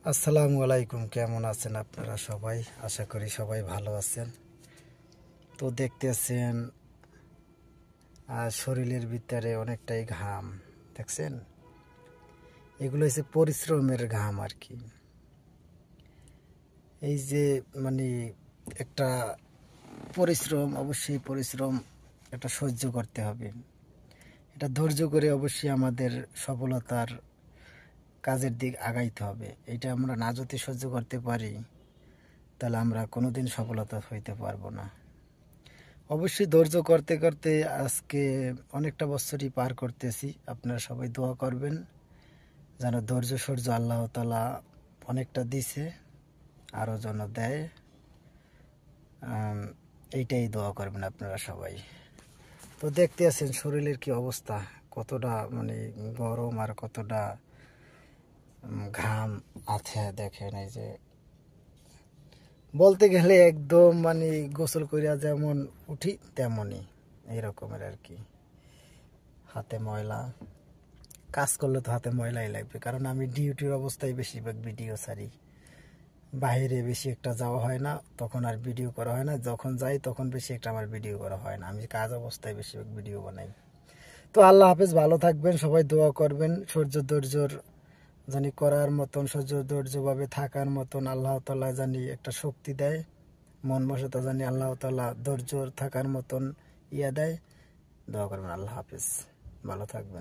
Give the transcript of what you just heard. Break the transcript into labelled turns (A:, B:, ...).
A: আসসালামু আলাইকুম। কেমন আছেন আপনারা সবাই? আশা করি সবাই ভালো আছেন। তো দেখতেছেন শরীরের ভিতরে অনেকটাই ঘাম, দেখছেন? এগুলো হচ্ছে পরিশ্রমের ঘাম আর কি। এই যে মানে একটা পরিশ্রম, অবশ্যই পরিশ্রম এটা সহ্য করতে হবে। এটা ধৈর্য করে অবশ্যই আমাদের সফলতার কাজের দিক আগাইতে হবে। এটা আমরা না যদি সহ্য করতে পারি তাহলে আমরা কোনোদিন সফলতা হইতে পারবো না। অবশ্যই ধৈর্য করতে করতে আজকে অনেকটা বছরই পার করতেছি। আপনারা সবাই দোয়া করবেন যেন ধৈর্য সহ্য আল্লাহ তাআলা অনেকটা দিছে, আরও যেন দেয়। এইটাই দোয়া করবেন আপনারা সবাই। তো দেখতে আছেন শরীরের কি অবস্থা, কতটা মানে গরম আর কতটা ঘাম আছে। দেখেন এই যে বলতে গেলে একদম মানে গোসল করিয়া যেমন উঠি তেমনই এইরকমের আর কি। হাতে ময়লা, কাজ করলে তো হাতে ময়লাই লাগবে, কারণ আমি ডিউটির অবস্থায় বেশিরভাগ ভিডিও ছাড়ি। বাইরে বেশি একটা যাওয়া হয় না, তখন আর ভিডিও করা হয় না। যখন যাই তখন বেশি একটা আমার ভিডিও করা হয় না। আমি কাজ অবস্থায় বেশিরভাগ ভিডিও বানাই। তো আল্লাহ হাফেজ, ভালো থাকবেন সবাই, দোয়া করবেন ধৈর্যর জানি করার মতন, ধৈর্যভাবে থাকার মতন আল্লাহ তাআলা জানি একটা শক্তি দেয়। মন বসতা জানি আল্লাহ তাআলা ধৈর্য থাকার মতন দেয়। দোয়া করবেন। আল্লাহ হাফেজ, ভালো থাকবেন।